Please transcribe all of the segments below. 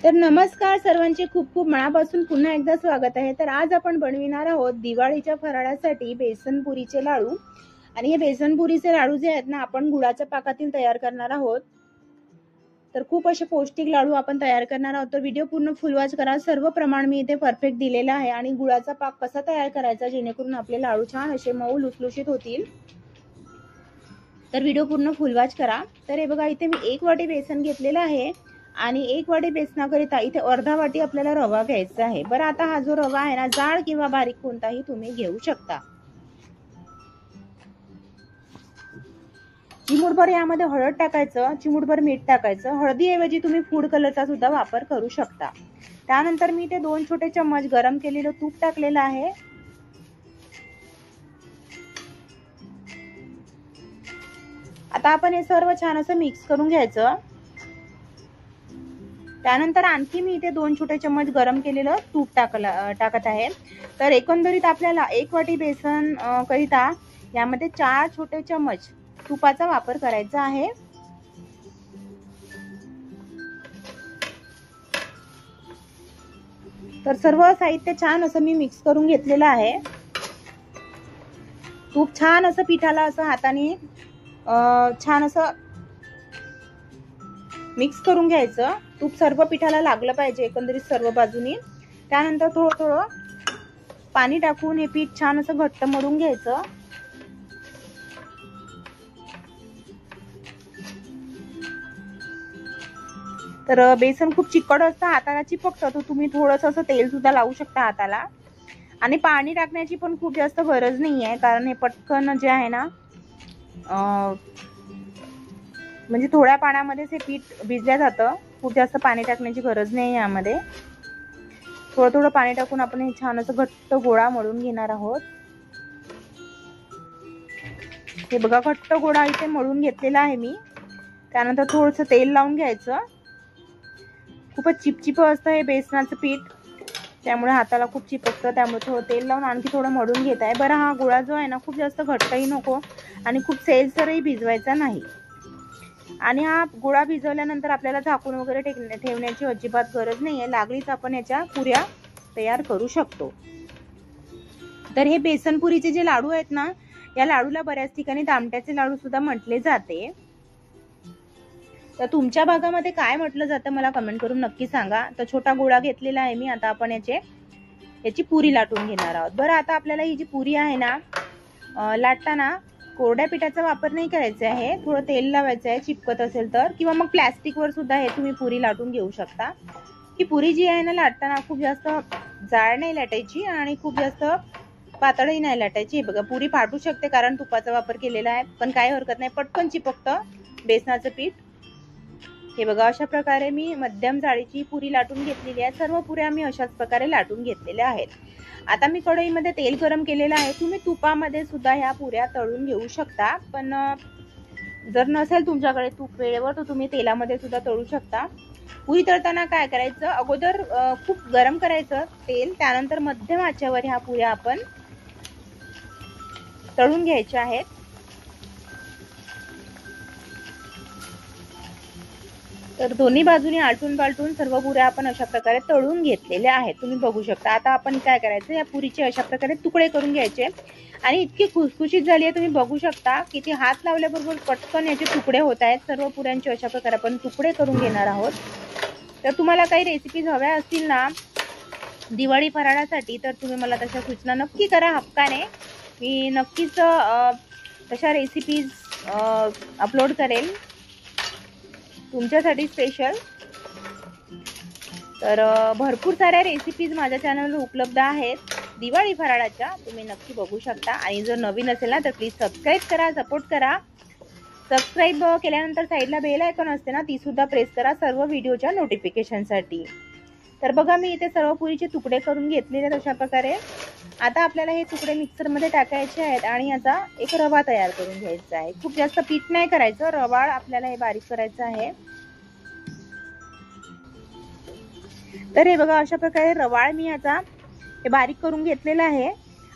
तर नमस्कार सर्वांचे खूप खूप मनापासून पुन्हा एकदा स्वागत आहे। तर आज आपण बनविणार आहोत दिवाळीच्या फराळासाठी बेसनपुरीचे लाडू। आणि हे बेसनपुरीचे लाडू जे आहेत ना आपण गुळाच्या पाकातील तयार करणार आहोत। तर खूप असे पौष्टिक लाडू आपण तयार करणार आहोत। तर व्हिडिओ पूर्ण फुल वॉच करा। सर्व प्रमाण मी इथे परफेक्ट दिलेला आहे आणि गुळाचा पाक कसा तयार करायचा जेणेकरून आपले लाडू छान असे मऊ लुसलुशीत होतील। तर व्हिडिओ पूर्ण फुल वॉच करा। तर हे बघा इथे मी 1 वाटी बेसन घेतलेला आहे आणि 1 वाटी बेसनाकरिता इथे अर्धा वाटी आपल्याला रवा घ्यायचा आहे। बरं आता हा जो रवा आहे ना जाड किंवा बारीक कोणताही तुम्ही घेऊ शकता। चिमूटभर यामध्ये हळद टाकायचं, चिमूटभर मीठ टाकायचं। हळदीऐवजी तुम्ही फूड कलरचा सुद्धा वापर करू शकता। त्यानंतर मी इथे 2 छोटे चम्मच गरम केलेलं तूप टाकलेलं आहे। आता आपण हे सर्व छान असं मिक्स करून घ्यायचं। त्यानंतर आणखी मी इथे 2 छोटे चम्मच गरम केलेलं तूप टाकत आहे। तर एकंदरीत आपल्याला 1 वाटी बेसन करिता यामध्ये 4 छोटे चम्मच तुपाचा वापर करायचा आहे। तर सर्व साहित्य छान असं मी मिक्स करून घेतलेलं आहे। तूप छान असं पिठाला असं हाताने छान असं मिक्स करून घ्यायचं। तूप सर्व पिठाला लागलं पाहिजे एकंदरीत सर्व बाजूनी। त्यानंतर थोडं थोडं पाणी टाकून हे पीठ छान असं घट्ट मळून घ्यायचं। तर बेसन खूप चिकट असतं, हाताला चिपकतं, तर तुम्ही थोडंसं असं तेल सुद्धा लावू शकता हाताला। आणि पाणी टाकण्याची पण खूप जास्त गरज नाही आहे, कारण हे पटकन जे आहे ना म्हणजे थोड्या पाण्यामध्येच हे पीठ भिजल्या जातं। खूप जास्त पाणी टाकण्याची गरज नाही यामध्ये। थोडं थोडं पाणी टाकून आपण हे छान असं घट्ट गोळा मळून घेणार आहोत। हे बघा घट्ट गोळा इथे मळून घेतलेला आहे मी। त्यानंतर थोडंसं तेल लावून घ्यायचं। खूपच चिपचिप असतं हे बेसनाचं पीठ, त्यामुळे हाताला खूप चिपकतं, त्यामुळे थोडं तेल लावून आणखी थोडं मळून घेत आहे। बरं हा गोळा जो आहे ना खूप जास्त घट्टही नको आणि खूप सैलसरही भिजवायचा नाही। आणि हा गोळा भिजवल्यानंतर आपल्याला झाकून वगैरे ठेवण्याची अजिबात गरज नाही आहे, लागलीच आपण याच्या पुऱ्या तयार करू शकतो। तर हे बेसनपुरीचे जे लाडू आहेत ना या लाडूला बऱ्याच ठिकाणी दामट्याचे लाडू सुद्धा म्हटले जाते। तर तुमच्या भागामध्ये काय म्हटलं जातं मला कमेंट करून नक्की सांगा। तर छोटा गोळा घेतलेला आहे मी। आता आपण याची पुरी लाटून घेणार आहोत। बरं आता आपल्याला ही जी पुरी आहे ना लाटताना कोरड्या पिठाचा वापर नाही करायचा आहे, थोडं तेल लावायचं आहे चिपकत असेल तर, किंवा मग प्लॅस्टिकवर सुद्धा हे तुम्ही पुरी लाटून घेऊ शकता। ही पुरी जी आहे ना लाटताना खूप जास्त जाड नाही लाटायची आणि खूप जास्त पातळही नाही लाटायची। हे बघा पुरी फाटू शकते कारण तुपाचा वापर केलेला आहे, पण काही हरकत नाही, पटकन चिपकतं बेसनाचं पीठ। हे बघा अशा प्रकारे मी मध्यम जाडीची पुरी लाटून घेतलेली आहे। सर्व पुऱ्या मी अशाच प्रकारे लाटून घेतलेल्या आहेत। आता मी कढईमध्ये तेल गरम केलेलं आहे, तुम्ही तुपामध्ये सुद्धा ह्या पुऱ्या तळून घेऊ शकता, पण जर नसेल तुमच्याकडे तूप वेळेवर तर तुम्ही तेलामध्ये सुद्धा तळू शकता। पुरी तळताना काय करायचं, अगोदर खूप गरम करायचं तेल, त्यानंतर मध्यम आचेवर ह्या पुऱ्या आपण तळून घ्यायच्या आहेत। तर दोन्ही बाजूनी आलटून पालटून सर्व पुऱ्या आपण अशा प्रकारे तळून घेतलेल्या आहेत, तुम्ही बघू शकता। आता आपण काय करायचं, या पुरीचे अशा प्रकारे तुकडे करून घ्यायचे आणि इतकी खुसखुशीत झाली आहे तुम्ही बघू शकता, किती हात लावल्याबरोबर पटकन याचे तुकडे होत आहेत। सर्व पुऱ्यांचे अशा प्रकारे आपण तुकडे करून घेणार आहोत। तर तुम्हाला काही रेसिपीज हव्या असतील ना दिवाळी फराळासाठी तर तुम्ही मला तशा सूचना नक्की करा हक्काने, मी नक्कीच तशा रेसिपीज अपलोड करेल तुमच्यासाठी स्पेशल। तर भरपूर साऱ्या रेसिपीज माझ्या चॅनलवर उपलब्ध आहेत दिवाळी फराळाच्या, तुम्ही नक्की बघू शकता। आणि जर नवीन असेल ना तर प्लीज सबस्क्राईब करा, सपोर्ट करा। सबस्क्राईब केल्यानंतर साईडला बेल आयकॉन असते ना ती सुद्धा प्रेस करा सर्व व्हिडिओच्या नोटिफिकेशनसाठी। तर बघा मी इथे सर्व पुरीचे तुकडे करून घेतलेले आहेत अशा प्रकारे। आता आपल्याला हे तुकडे मिक्सरमध्ये टाकायचे आहेत आणि याचा एक रवा तयार करून घ्यायचा आहे। खूप जास्त पीठ नाही करायचं, रवाळ आपल्याला हे बारीक करायचं आहे। तर हे बघा अशा प्रकारे रवाळ मी याचा हे बारीक करून घेतलेला आहे।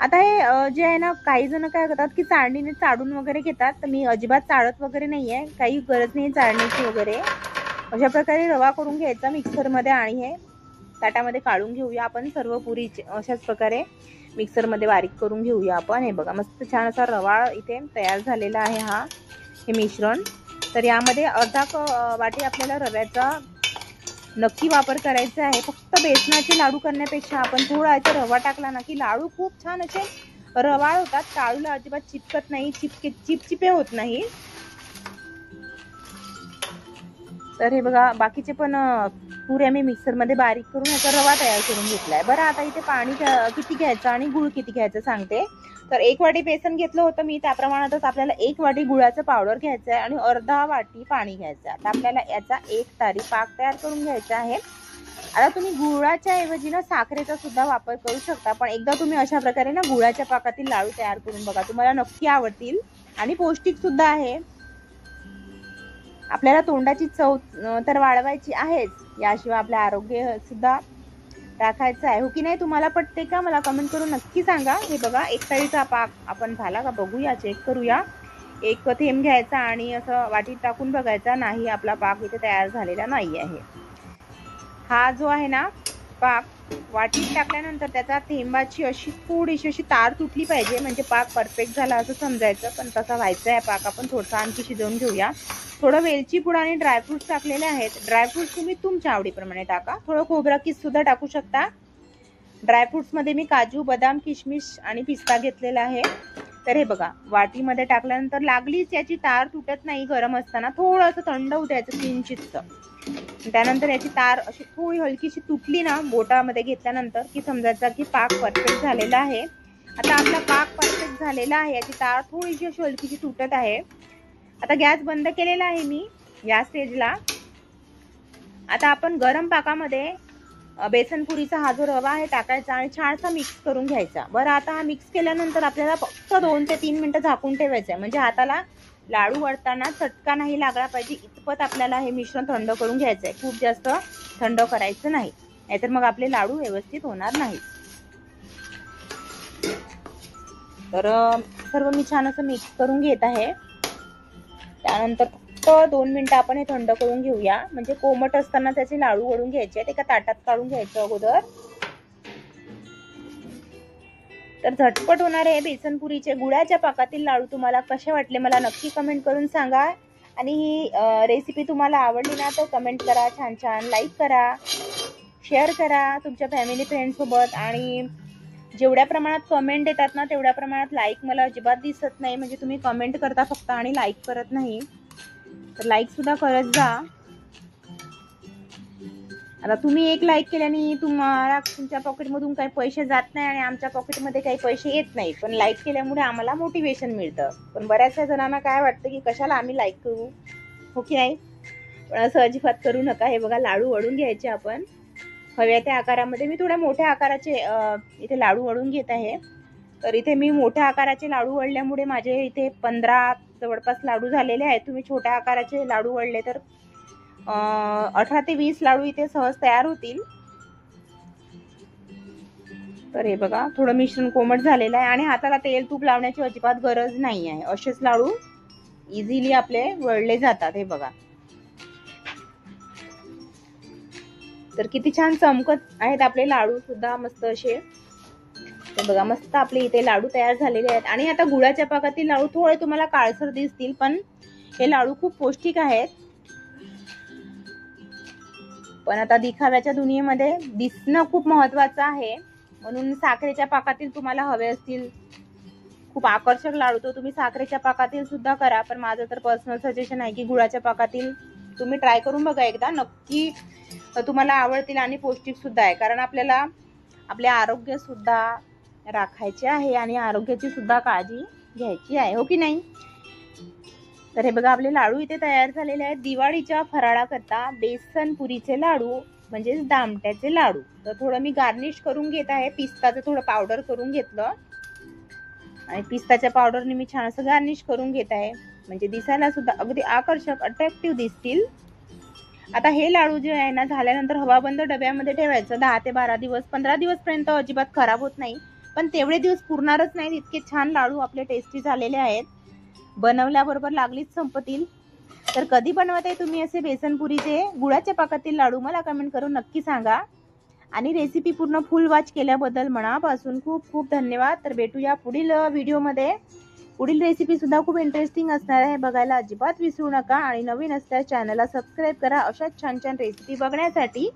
आता हे जे आहे ना काही जण काय करतात की चाळणीने चाळून वगैरे घेतात, तर मी अजिबात चाळत वगैरे नाहीये, काही गरज नाही चाळण्याची वगैरे। अशा प्रकारे रवा करून घ्यायचा मिक्सरमध्ये आणि हे ताटामध्ये काढून घेऊया आपण सर्व पुरीचे अशाच प्रकारे मिक्सरमध्ये बारीक करून घेऊया आपण। हे बघा मस्त छान असा रवा इथे तयार झालेला आहे हा हे मिश्रण। तर यामध्ये अर्धा वाटी आपल्याला रव्याचा नक्की वापर करायचा आहे। फक्त बेसनाचे लाडू करण्यापेक्षा आपण थोडा याचा रवा टाकला ना की लाडू खूप छान असे रवाळ होतात, लाडूला अजिबात चिपकत नाही, चिपचिपे होत नाही। तर हे बघा बाकीचे पण पुरे मी मिक्सरमध्ये बारीक करून याचा रवा तयार करून घेतलाय। बरं आता इथे पाणी किती घ्यायचं आणि गुळ किती घ्यायचं सांगते। तर 1 वाटी बेसन घेतलं होतं मी, त्या प्रमाणातच आपल्याला 1 वाटी गुळाचं पावडर घ्यायचं आहे आणि अर्धा वाटी पाणी घ्यायचं आहे। आता आपल्याला याचा 1 तारी पाक तयार करून घ्यायचा आहे। आता तुम्ही गुळाच्या ऐवजी ना साखरेचा सुद्धा वापर करू शकता, पण एकदा तुम्ही अशा प्रकारे ना गुळाच्या पाकातील लाडू तयार करून बघा, तुम्हाला नक्की आवडतील आणि पौष्टिक सुद्धा आहे। आपल्याला तोंडाची चव तर वाढवायची आहेच, याशिवाय आपले आरोग्य सुद्धा राखायचं आहे, हो की नाही? तुम्हाला पटते का? मला कमेंट करून नक्की सांगा। हे बघा 1 तारीचा पाक आपण झाला का बघूया, चेक करूया। 1 थेंब घ्यायचा आणि असं वाटीत टाकून बघायचा, नाही आपला पाक इथे तयार झालेला नाही आहे। हा जो आहे ना पाक वाटीत टाकल्यानंतर त्याचा थेंबाची अशी थोडीशी अशी तार तुटली पाहिजे, म्हणजे पाक परफेक्ट झाला असं समजायचं, पण तसा व्हायचा आहे पाक। आपण थोडंसं आणखी शिजवून घेऊया। थोडं वेलची पूड आणि ड्रायफ्रूट्स टाकलेले आहेत। ड्रायफ्रूट्स तुम्ही तुमच्या आवडीप्रमाणे टाका, थोडं खोबरा किस सुद्धा टाकू शकता। ड्रायफ्रूट्स मध्ये मी काजू, बदाम, किशमिश आणि पिस्ता घेतलेला आहे। तर हे बघा वाटीमध्ये टाकल्यानंतर लागलीच याची तार तुटत नाही, गरम असताना थोडंसं थंड होऊ द्यायचं किंचितसं। त्यानंतर याची तार अशी थोडी हलकीशी तुटली ना बोटामध्ये घेतल्यानंतर की समजायचा की पाक परफेक्ट झालेला आहे। आता आपला पाक परफेक्ट झालेला आहे, याची तार थोडीशी अशी हलकीशी तुटत आहे। आता गॅस बंद केलेला आहे मी या स्टेजला। आता आपण गरम पाकामध्ये बेसनपुरीचा हा जो रवा आहे टाकायचा आणि छानसा मिक्स करून घ्यायचा। बरं आता हा मिक्स केल्यानंतर आपल्याला फक्त 2 ते 3 मिनिटं झाकून ठेवायचं आहे, म्हणजे हाताला लाडू वळताना चटका नाही लागला पाहिजे इतपत आपल्याला हे मिश्रण थंड करून घ्यायचं आहे। खूप जास्त थंड करायचं नाही, नाहीतर मग आपले लाडू व्यवस्थित होणार नाही। तर सर्व मी छान असं मिक्स करून घेत आहे। त्यानंतर फक्त 2 मिनिटं आपण हे थंड करून घेऊया, म्हणजे कोमट असताना त्याचे लाडू वळून घ्यायचे आहेत। एका ताटात काढून घ्यायचं अगोदर। तर झटपट होणारे बेसनपुरीचे गुळाच्या पाकातील लाडू तुम्हाला कसे वाटले मला नक्की कमेंट करून सांगा। आणि ही रेसिपी तुम्हाला आवडली ना तर कमेंट करा, छान छान लाईक करा, शेअर करा तुमच्या फॅमिली फ्रेंड सोबत। आणि जेवढ्या प्रमाणात कमेंट येतात ना तेवढ्या प्रमाणात लाईक मला अजिबात दिसत नाही, म्हणजे तुम्ही कमेंट करता फक्त आणि लाईक करत नाही, तर लाईक सुद्धा करत जा। आता तुम्ही 1 लाईक केल्याने तुम्हाला तुमच्या पॉकेटमधून काही पैसे जात नाही आणि आमच्या पॉकेटमध्ये काही पैसे येत नाही, पण लाईक केल्यामुळे आम्हाला मोटिवेशन मिळतं। पण बऱ्याचशा जणांना काय वाटतं की कशाला आम्ही लाईक करू, हो की नाही? पण असं अजिबात करू नका। हे बघा लाडू वळून घ्यायचे आपण हव्या त्या आकारामध्ये। मी थोड्या मोठ्या आकाराचे इथे लाडू वळून घेत आहे। तर इथे मी मोठ्या आकाराचे लाडू वळल्यामुळे माझे इथे 15 जवळपास लाडू झालेले आहेत। तुम्ही छोट्या आकाराचे लाडू वळले तर 18 ते 20 लाडू इथे सहज तयार होतील। तर हे बघा थोडं मिश्रण कोमट झालेलं आहे आणि हाताला तेल तूप लावण्याची अजिबात गरज नाही आहे, असेच लाडू इझिली आपले वळले जातात। हे बघा तर किती छान चमकत आहेत आपले लाडू सुद्धा मस्त असे। हे बघा मस्त आपले इथे लाडू तयार झालेले आहेत। आणि आता गुळाच्या पाकातील लाडू थोडे तुम्हाला काळसर दिसतील, पण हे लाडू खूप पौष्टिक आहेत। पण आता दिखाव्याच्या दुनियेमध्ये दिसणं खूप महत्वाचं आहे, म्हणून साखरेच्या पाकातील तुम्हाला हवे असतील खूप आकर्षक लाडू तर तुम्ही साखरेच्या पाकातील सुद्धा करा, पण माझं तर पर्सनल सजेशन आहे की गुळाच्या पाकातील तुम्ही ट्राय करून बघा एकदा, नक्की तुम्हाला आवडतील आणि पौष्टिक सुद्धा आहे। कारण आपल्याला आपले आरोग्य सुद्धा राखायचे आहे आणि आरोग्याची सुद्धा काळजी घ्यायची आहे, हो की नाही? तर हे बघा आपले लाडू इथे तयार झालेले आहेत। दिवाळीच्या फराळाकरता बेसनपुरीचे लाडू म्हणजेच दामट्याचे लाडू। तर थोडं मी गार्निश करून घेत आहे, पिस्ताचं थोडं पावडर करून घेतलं आणि पिस्ताच्या पावडरने मी छान असं गार्निश करून घेत आहे, म्हणजे दिसायला सुद्धा अगदी आकर्षक अट्रॅक्टिव्ह दिसतील। आता हे लाडू जे आहे ना झाल्यानंतर हवाबंद डब्यामध्ये ठेवायचं 10 ते 12 दिवस, 15 दिवस पर्यंत अजिबात खराब होत नाही, पण तेवढे दिवस पुरणारच नाहीत, इतके छान लाडू आपले टेस्टी झालेले आहेत। बनवल्याबरोबर लागलीच संपतील। तर कधी बनवते तुम्ही असे बेसनपुरीचे गुळाच्या पाकातील लाडू मला कमेंट करून नक्की सांगा. आणि रेसिपी पूर्ण फुल वॉच केल्याबद्दल मनापासून खूप खूप धन्यवाद. तर भेटूया पुढील व्हिडिओमध्ये. पुढील रेसिपी सुद्धा खूप इंटरेस्टिंग असणार आहे, बघायला अजिबात विसरू नका. आणि नवीन असल्यास चॅनलला सबस्क्राईब करा अशाच छान छान रेसिपी बघण्यासाठी.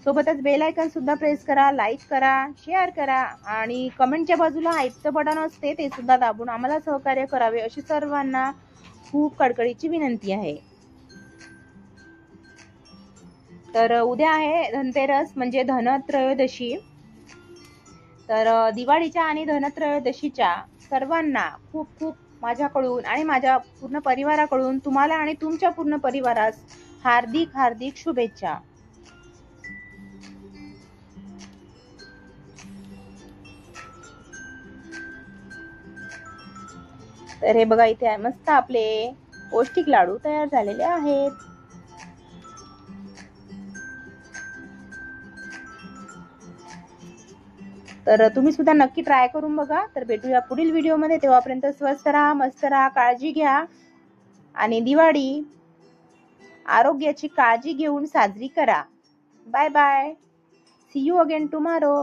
सोबतच बेल आयकॉन सुद्धा प्रेस करा, लाईक करा, शेअर करा आणि कमेंटच्या बाजूला हाईपचं बटन असते ते सुद्धा दाबून आम्हाला सहकार्य करावे अशी सर्वांना खूप कडकडीची विनंती आहे. तर उद्या आहे धनतेरस म्हणजे धनत्रयोदशी. तर दिवाळीच्या आणि धनत्रयोदशीच्या सर्वांना खूप खूप माझ्याकडून आणि माझ्या पूर्ण परिवाराकडून तुम्हाला आणि तुमच्या पूर्ण परिवारास हार्दिक हार्दिक शुभेच्छा. तर हे बघा इथे मस्त आपले पौष्टिक लाडू तयार झालेले आहेत. तर तुम्ही सुद्धा नक्की ट्राय करून बघा. तर भेटूया पुढील व्हिडिओमध्ये. तेव्हापर्यंत स्वस्थ राहा, मस्त राहा, काळजी घ्या आणि दिवाळी आरोग्याची काळजी घेऊन साजरी करा. Bye bye. See you again tomorrow.